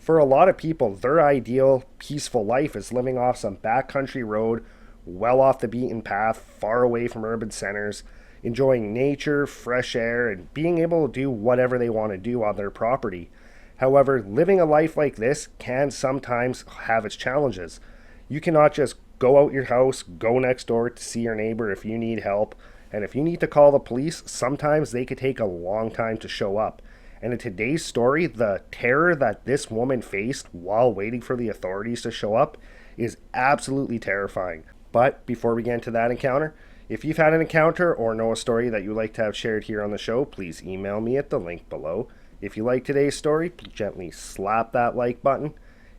For a lot of people, their ideal peaceful life is living off some backcountry road, well off the beaten path, far away from urban centers, enjoying nature, fresh air, and being able to do whatever they want to do on their property. However, living a life like this can sometimes have its challenges. You cannot just go out your house, go next door to see your neighbor if you need help, and if you need to call the police, sometimes they could take a long time to show up. And in today's story, the terror that this woman faced while waiting for the authorities to show up is absolutely terrifying. But before we get into that encounter, if you've had an encounter or know a story that you'd like to have shared here on the show, please email me at the link below. If you like today's story, gently slap that like button.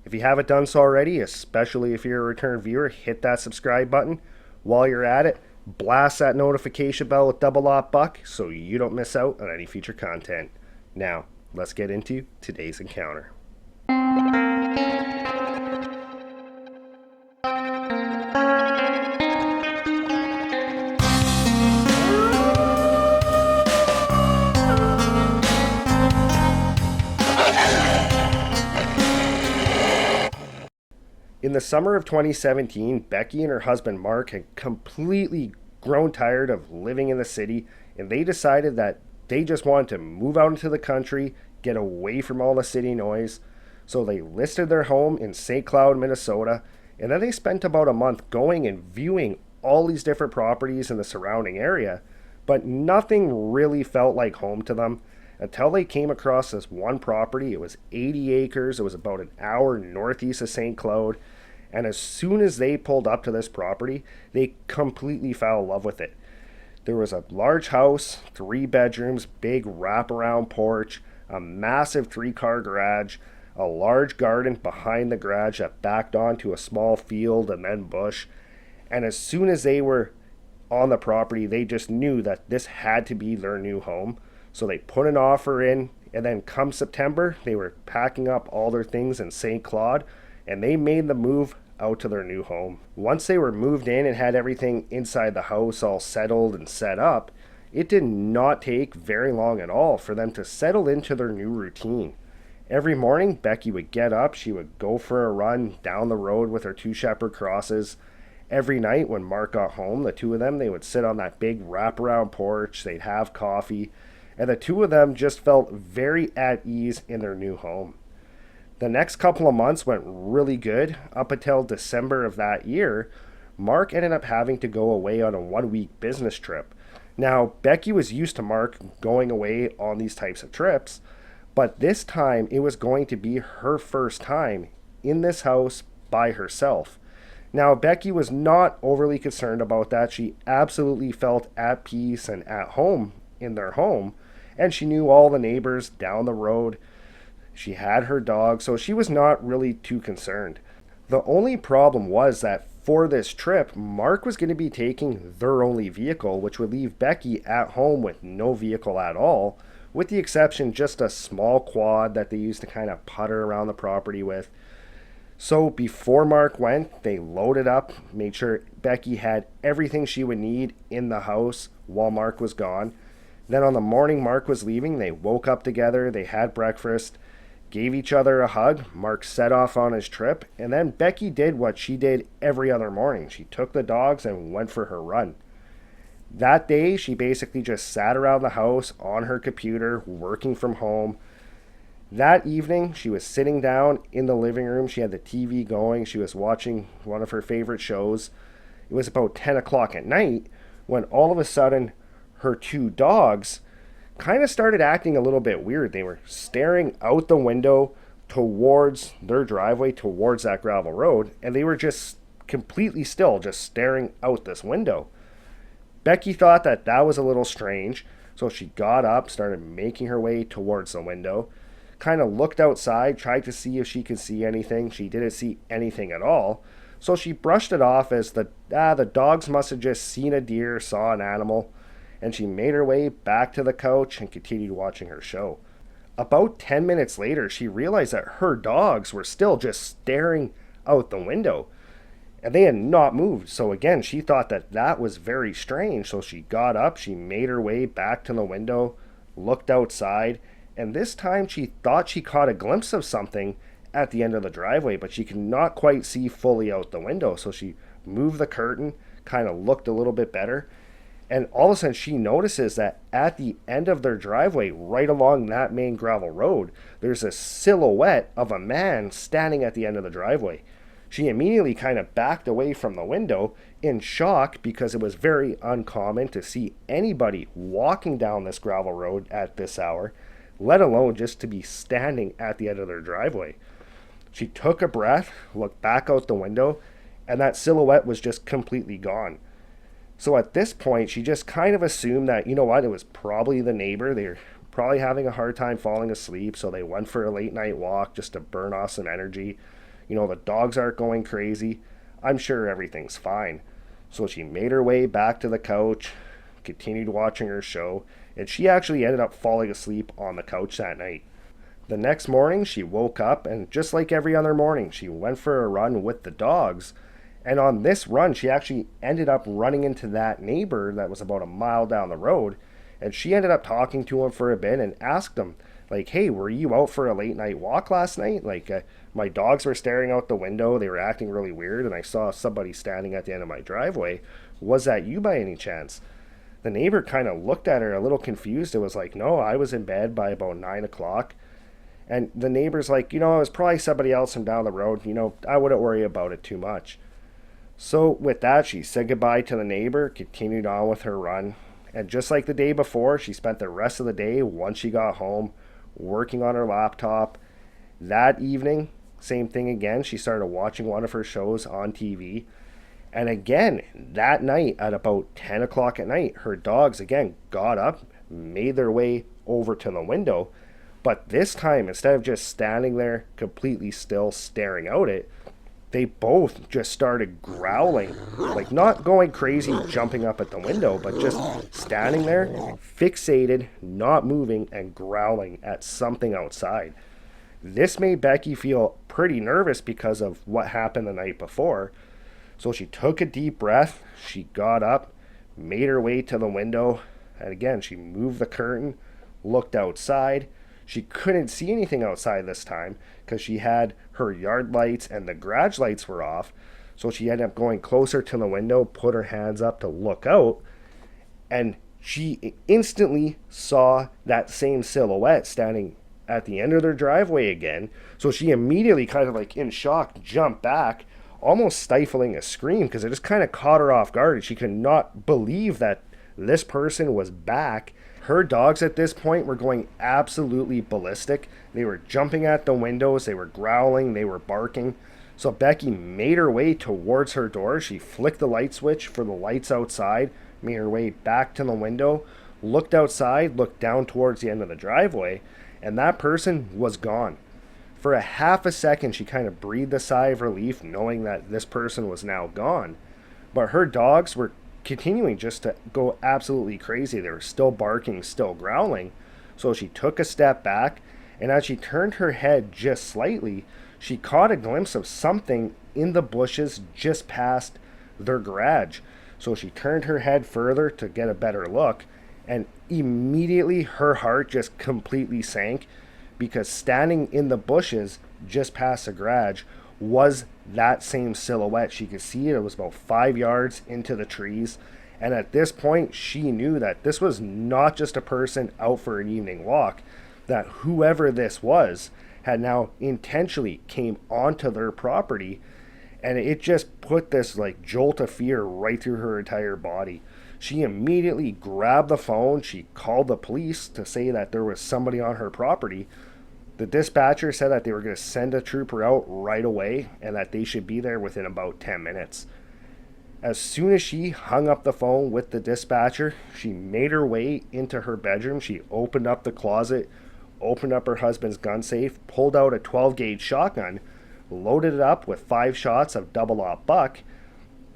If you haven't done so already, especially if you're a return viewer, hit that subscribe button. While you're at it, blast that notification bell with double op buck so you don't miss out on any future content. Now, let's get into today's encounter. In the summer of 2017, Becky and her husband Mark had completely grown tired of living in the city, and they decided that they just wanted to move out into the country, get away from all the city noise. So they listed their home in St. Cloud, Minnesota, and then they spent about a month going and viewing all these different properties in the surrounding area, but nothing really felt like home to them until they came across this one property. It was 80 acres. It was about an hour northeast of St. Cloud. And as soon as they pulled up to this property, they completely fell in love with it. There was a large house, 3 bedrooms, big wraparound porch, a massive 3-car garage, a large garden behind the garage that backed onto a small field and then bush. And as soon as they were on the property, they just knew that this had to be their new home. So they put an offer in, and then come September, they were packing up all their things in St. Claude, and they made the move out to their new home. Once they were moved in and had everything inside the house all settled and set up, it did not take very long at all for them to settle into their new routine. Every morning, Becky would get up, she would go for a run down the road with her 2 shepherd crosses. Every night when Mark got home, the two of them, they would sit on that big wraparound porch, they'd have coffee, and the two of them just felt very at ease in their new home. The next couple of months went really good. Up until December of that year, Mark ended up having to go away on a 1-week business trip. Now, Becky was used to Mark going away on these types of trips, but this time it was going to be her first time in this house by herself. Now, Becky was not overly concerned about that. She absolutely felt at peace and at home in their home, and she knew all the neighbors down the road. She had her dog, so she was not really too concerned. The only problem was that for this trip, Mark was going to be taking their only vehicle, which would leave Becky at home with no vehicle at all, with the exception just a small quad that they used to kind of putter around the property with. So before Mark went, they loaded up, made sure Becky had everything she would need in the house while Mark was gone. Then on the morning Mark was leaving, they woke up together, they had breakfast, gave each other a hug. Mark set off on his trip, and then Becky did what she did every other morning. She took the dogs and went for her run. That day, she basically just sat around the house on her computer, working from home. That evening, she was sitting down in the living room. She had the TV going. She was watching one of her favorite shows. It was about 10 o'clock at night when all of a sudden her 2 dogs kind of started acting a little bit weird. They were staring out the window towards their driveway, towards that gravel road, and they were just completely still, just staring out this window. Becky thought that that was a little strange, so she got up, started making her way towards the window, kind of looked outside, tried to see if she could see anything. She didn't see anything at all, so she brushed it off as the dogs must have just seen a deer, saw an animal, and she made her way back to the couch and continued watching her show. About 10 minutes later, she realized that her dogs were still just staring out the window, and they had not moved. So again, she thought that that was very strange. So she got up, she made her way back to the window, looked outside, and this time she thought she caught a glimpse of something at the end of the driveway, but she could not quite see fully out the window. So she moved the curtain, kind of looked a little bit better, and all of a sudden she notices that at the end of their driveway, right along that main gravel road, there's a silhouette of a man standing at the end of the driveway. She immediately kind of backed away from the window in shock, because it was very uncommon to see anybody walking down this gravel road at this hour, let alone just to be standing at the end of their driveway. She took a breath, looked back out the window, and that silhouette was just completely gone. So at this point, she just kind of assumed that, you know what, it was probably the neighbor. They were probably having a hard time falling asleep, so they went for a late night walk just to burn off some energy. The dogs aren't going crazy. I'm sure everything's fine. So she made her way back to the couch, continued watching her show, and she actually ended up falling asleep on the couch that night. The next morning, she woke up, and just like every other morning, she went for a run with the dogs. And on this run, she actually ended up running into that neighbor that was about a mile down the road. And she ended up talking to him for a bit and asked him, like, hey, were you out for a late night walk last night? My dogs were staring out the window. They were acting really weird, and I saw somebody standing at the end of my driveway. Was that you by any chance? The neighbor kind of looked at her a little confused. It was like, no, I was in bed by about 9 o'clock. And the neighbor's like, it was probably somebody else from down the road. I wouldn't worry about it too much. So with that, she said goodbye to the neighbor, continued on with her run. And just like the day before, she spent the rest of the day, once she got home, working on her laptop. That evening, same thing again. She started watching one of her shows on TV. And again, that night at about 10 o'clock at night, her dogs again got up, made their way over to the window. But this time, instead of just standing there completely still staring out it, they both just started growling, like not going crazy, jumping up at the window, but just standing there, fixated, not moving, and growling at something outside. This made Becky feel pretty nervous because of what happened the night before. So she took a deep breath, she got up, made her way to the window, and again, she moved the curtain, looked outside. She couldn't see anything outside this time because she had her yard lights and the garage lights were off. So she ended up going closer to the window, put her hands up to look out, and she instantly saw that same silhouette standing at the end of their driveway again. So she immediately, kind of like in shock, jumped back, almost stifling a scream because it just kind of caught her off guard. She could not believe that this person was back. Her dogs at this point were going absolutely ballistic. They were jumping at the windows, they were growling, they were barking. So Becky made her way towards her door. She flicked the light switch for the lights outside, made her way back to the window, looked outside, looked down towards the end of the driveway, and that person was gone. For a half a second, she kind of breathed a sigh of relief, knowing that this person was now gone. But her dogs were continuing just to go absolutely crazy. They were still barking, still growling. So she took a step back, and as she turned her head just slightly, she caught a glimpse of something in the bushes just past their garage. So she turned her head further to get a better look, and immediately her heart just completely sank, because standing in the bushes just past the garage was that same silhouette. She could see it. It was about 5 yards into the trees. And at this point, she knew that this was not just a person out for an evening walk, that whoever this was had now intentionally came onto their property. And it just put this like jolt of fear right through her entire body. She immediately grabbed the phone. She called the police to say that there was somebody on her property. The dispatcher said that they were going to send a trooper out right away and that they should be there within about 10 minutes. As soon as she hung up the phone with the dispatcher, she made her way into her bedroom. She opened up the closet, opened up her husband's gun safe, pulled out a 12-gauge shotgun, loaded it up with 5 shots of double-aught buck,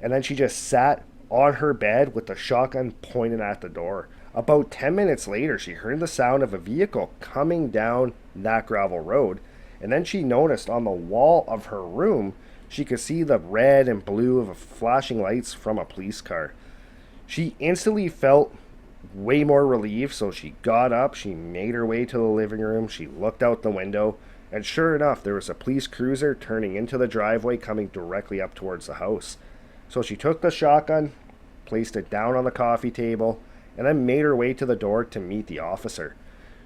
and then she just sat on her bed with the shotgun pointed at the door. About 10 minutes later, she heard the sound of a vehicle coming down that gravel road, and then she noticed on the wall of her room, she could see the red and blue of flashing lights from a police car. She instantly felt way more relieved, so she got up, she made her way to the living room, she looked out the window, And sure enough, there was a police cruiser turning into the driveway coming directly up towards the house. So she took the shotgun, placed it down on the coffee table, and then made her way to the door to meet the officer.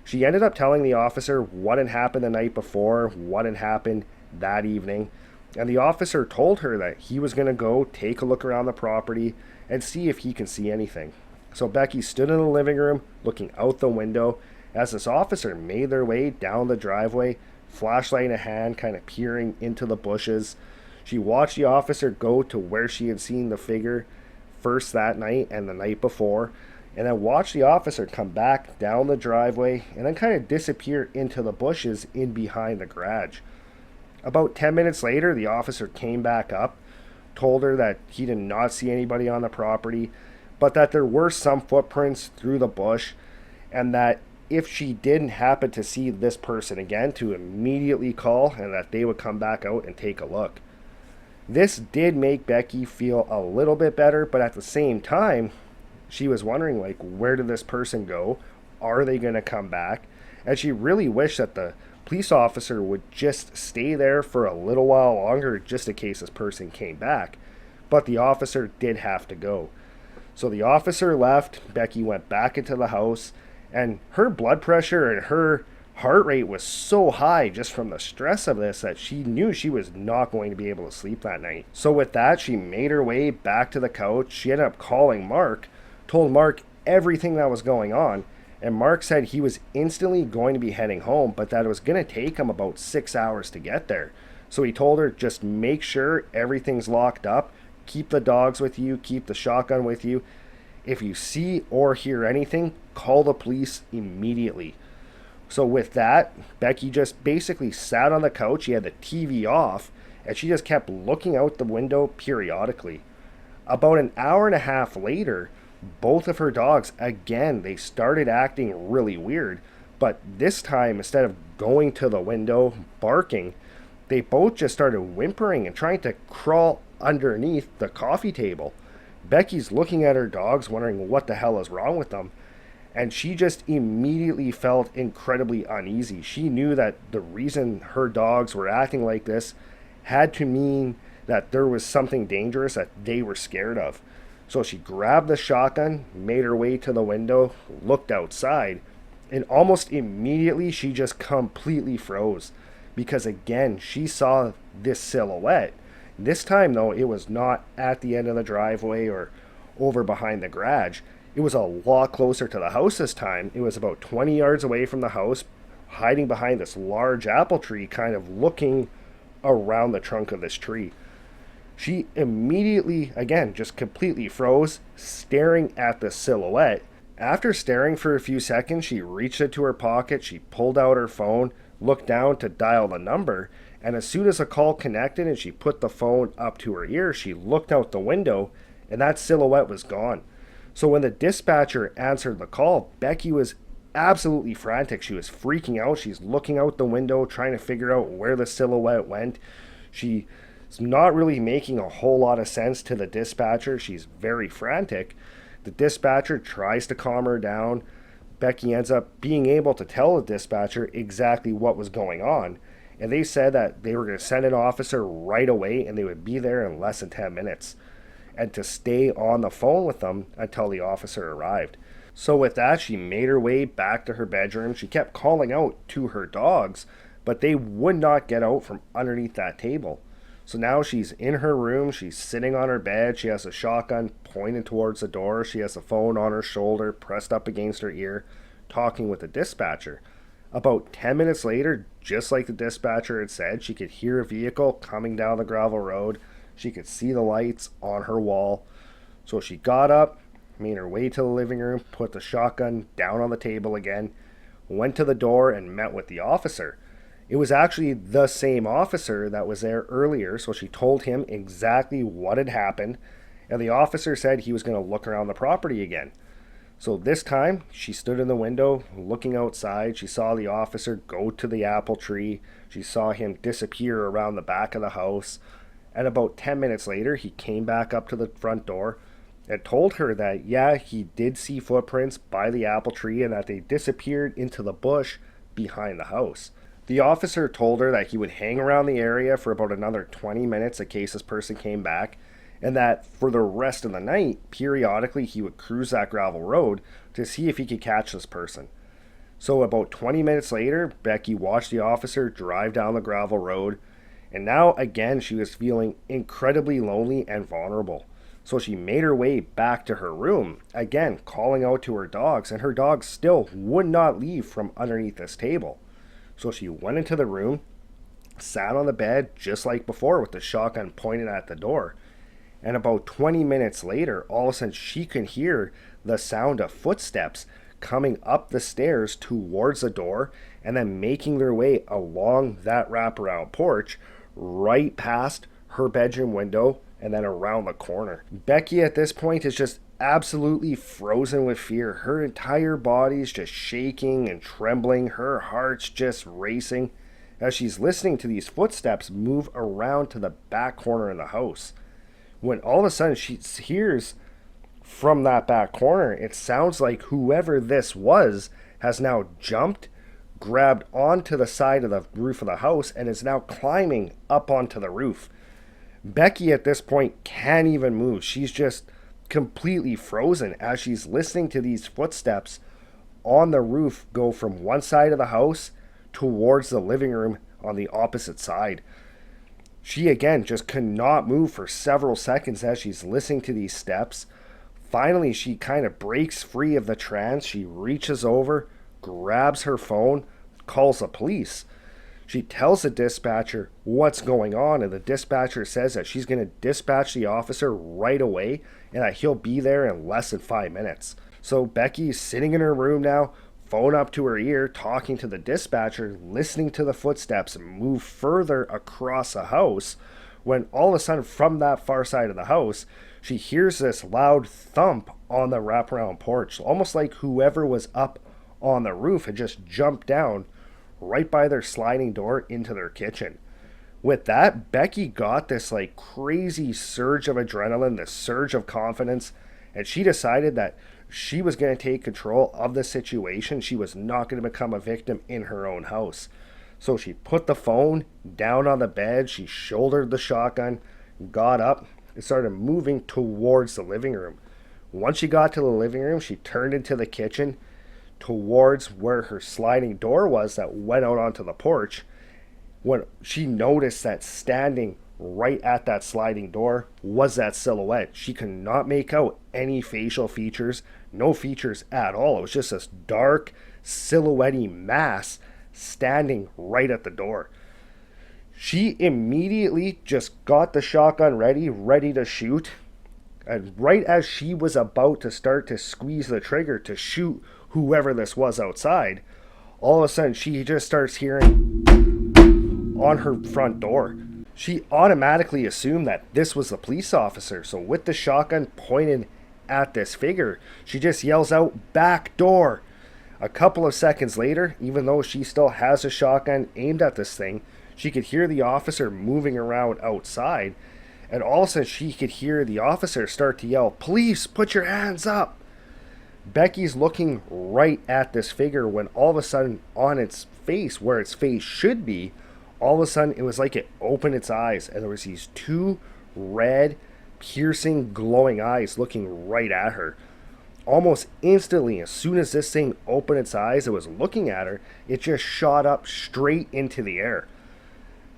She ended up telling the officer what had happened the night before, what had happened that evening, and the officer told her that he was going to go take a look around the property and see if he can see anything. So Becky stood in the living room looking out the window as this officer made their way down the driveway, flashlight in hand, kind of peering into the bushes. She watched the officer go to where she had seen the figure first that night and the night before, and then watched the officer come back down the driveway and then kind of disappear into the bushes in behind the garage. About 10 minutes later, the officer came back up, told her that he did not see anybody on the property, but that there were some footprints through the bush, and that if she didn't happen to see this person again, to immediately call and that they would come back out and take a look. This did make Becky feel a little bit better, but at the same time, she was wondering, like, where did this person go? Are they going to come back? And she really wished that the police officer would just stay there for a little while longer just in case this person came back. But the officer did have to go. So the officer left, Becky went back into the house, and her blood pressure and her heart rate was so high just from the stress of this that she knew she was not going to be able to sleep that night. So with that, she made her way back to the couch. She ended up calling Mark, told Mark everything that was going on, and Mark said he was instantly going to be heading home, but that it was going to take him about 6 hours to get there. So he told her, just make sure everything's locked up, keep the dogs with you, keep the shotgun with you. If you see or hear anything, call the police immediately. So with that, Becky just basically sat on the couch. She had the TV off, and she just kept looking out the window periodically. About an hour and a half later, both of her dogs, again, they started acting really weird. But this time, instead of going to the window, barking, they both just started whimpering and trying to crawl underneath the coffee table. Becky's looking at her dogs, wondering what the hell is wrong with them. And she just immediately felt incredibly uneasy. She knew that the reason her dogs were acting like this had to mean that there was something dangerous that they were scared of. So she grabbed the shotgun, made her way to the window, looked outside, and almost immediately she just completely froze. Because again, she saw this silhouette. This time though, it was not at the end of the driveway or over behind the garage. It was a lot closer to the house this time. It was about 20 yards away from the house, hiding behind this large apple tree, kind of looking around the trunk of this tree. She immediately, again, just completely froze, staring at the silhouette. After staring for a few seconds, she reached into her pocket, she pulled out her phone, looked down to dial the number, and as soon as a call connected and she put the phone up to her ear, she looked out the window, and that silhouette was gone. So when the dispatcher answered the call, Becky was absolutely frantic. She was freaking out. She's looking out the window, trying to figure out where the silhouette went. She's not really making a whole lot of sense to the dispatcher. She's very frantic. The dispatcher tries to calm her down. Becky ends up being able to tell the dispatcher exactly what was going on. And they said that they were going to send an officer right away and they would be there in less than 10 minutes. And to stay on the phone with them until the officer arrived. So with that, she made her way back to her bedroom. She kept calling out to her dogs, but they would not get out from underneath that table. So now she's in her room, she's sitting on her bed, she has a shotgun pointed towards the door, she has the phone on her shoulder, pressed up against her ear, talking with the dispatcher. About 10 minutes later, just like the dispatcher had said, she could hear a vehicle coming down the gravel road. She could see the lights on her wall. So she got up, made her way to the living room, put the shotgun down on the table again, went to the door and met with the officer. It was actually the same officer that was there earlier, so she told him exactly what had happened, and the officer said he was going to look around the property again. So this time, she stood in the window, looking outside. She saw the officer go to the apple tree. She saw him disappear around the back of the house. And about 10 minutes later, he came back up to the front door and told her that, yeah, he did see footprints by the apple tree and that they disappeared into the bush behind the house. The officer told her that he would hang around the area for about another 20 minutes in case this person came back, and that for the rest of the night, periodically he would cruise that gravel road to see if he could catch this person. So about 20 minutes later, Becky watched the officer drive down the gravel road, and now again she was feeling incredibly lonely and vulnerable. So she made her way back to her room, again calling out to her dogs, and her dogs still would not leave from underneath this table. So she went into the room, sat on the bed just like before with the shotgun pointed at the door. And about 20 minutes later, all of a sudden she could hear the sound of footsteps coming up the stairs towards the door and then making their way along that wraparound porch right past her bedroom window and then around the corner. Becky at this point is just absolutely frozen with fear. Her entire body's just shaking and trembling. Her heart's just racing as she's listening to these footsteps move around to the back corner of the house. When all of a sudden she hears from that back corner, it sounds like whoever this was has now jumped, grabbed onto the side of the roof of the house, and is now climbing up onto the roof. Becky at this point can't even move. She's just completely frozen as she's listening to these footsteps on the roof go from one side of the house towards the living room on the opposite side. She again just could not move for several seconds as she's listening to these steps. Finally, she kind of breaks free of the trance. She reaches over, grabs her phone, calls the police. She tells the dispatcher what's going on, and the dispatcher says that she's going to dispatch the officer right away and that he'll be there in less than 5 minutes. So Becky's sitting in her room now, phone up to her ear, talking to the dispatcher, listening to the footsteps move further across the house, when all of a sudden from that far side of the house, she hears this loud thump on the wraparound porch, almost like whoever was up on the roof had just jumped down right by their sliding door into their kitchen. With that, Becky got this like crazy surge of adrenaline, this surge of confidence, and she decided that she was going to take control of the situation. She was not going to become a victim in her own house. So she put the phone down on the bed, she shouldered the shotgun, got up, and started moving towards the living room. Once she got to the living room, she turned into the kitchen towards where her sliding door was that went out onto the porch, when she noticed that standing right at that sliding door was that silhouette. She could not make out any facial features, no features at all. It was just this dark, silhouette-y mass standing right at the door. She immediately just got the shotgun ready to shoot. And right as she was about to start to squeeze the trigger to shoot whoever this was outside, all of a sudden she just starts hearing on her front door. She automatically assumed that this was the police officer. So with the shotgun pointed at this figure, she just yells out, "Back door!" A couple of seconds later, even though she still has a shotgun aimed at this thing, she could hear the officer moving around outside, and all of a sudden she could hear the officer start to yell, "Police, put your hands up!" Becky's looking right at this figure when all of a sudden on its face, where its face should be, all of a sudden it was like it opened its eyes, and there was these two red, piercing, glowing eyes looking right at her. Almost instantly, as soon as this thing opened its eyes, it was looking at her, it just shot up straight into the air.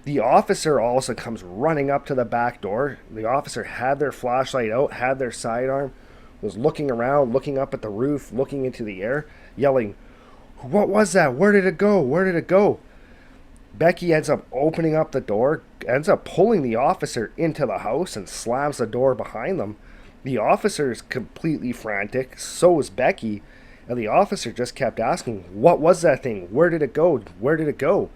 The officer also comes running up to the back door. The officer had their flashlight out, had their sidearm, was looking around, looking up at the roof, looking into the air, yelling, "What was that? Where did it go? Where did it go?" Becky ends up opening up the door, ends up pulling the officer into the house and slams the door behind them. The officer is completely frantic, so is Becky, and the officer just kept asking, "What was that thing? Where did it go? Where did it go?"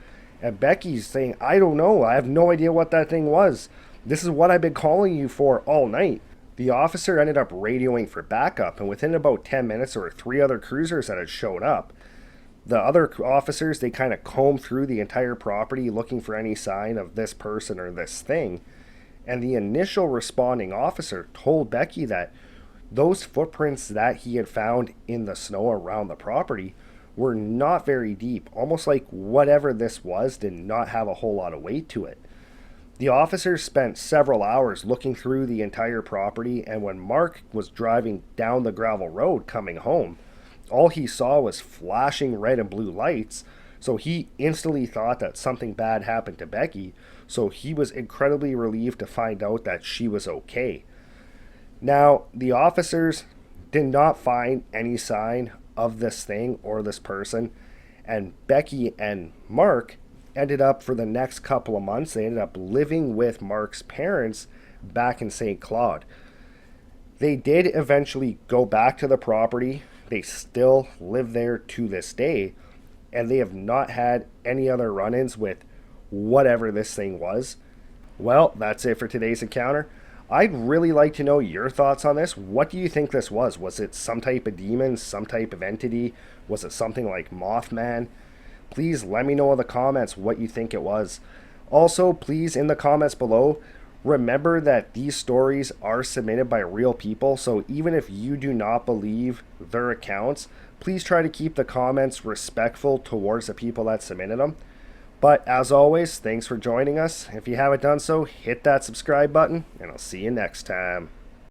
And Becky's saying, "I don't know. I have no idea what that thing was. This is what I've been calling you for all night." The officer ended up radioing for backup, and within about 10 minutes there were 3 other cruisers that had shown up. The other officers, they kind of combed through the entire property looking for any sign of this person or this thing. And the initial responding officer told Becky that those footprints that he had found in the snow around the property were not very deep, almost like whatever this was did not have a whole lot of weight to it. The officers spent several hours looking through the entire property, and when Mark was driving down the gravel road coming home, all he saw was flashing red and blue lights, so he instantly thought that something bad happened to Becky, so he was incredibly relieved to find out that she was okay. Now, the officers did not find any sign of this thing or this person, and Becky and Mark ended up, for the next couple of months, they ended up living with Mark's parents back in St. Claude. They did eventually go back to the property. They still live there to this day, and they have not had any other run-ins with whatever this thing was. Well, that's it for today's encounter. I'd really like to know your thoughts on this. What do you think this was? Was it some type of demon, some type of entity? Was it something like Mothman? Please let me know in the comments what you think it was. Also, please, in the comments below, remember that these stories are submitted by real people, so even if you do not believe their accounts, please try to keep the comments respectful towards the people that submitted them. But as always, thanks for joining us. If you haven't done so, hit that subscribe button, and I'll see you next time.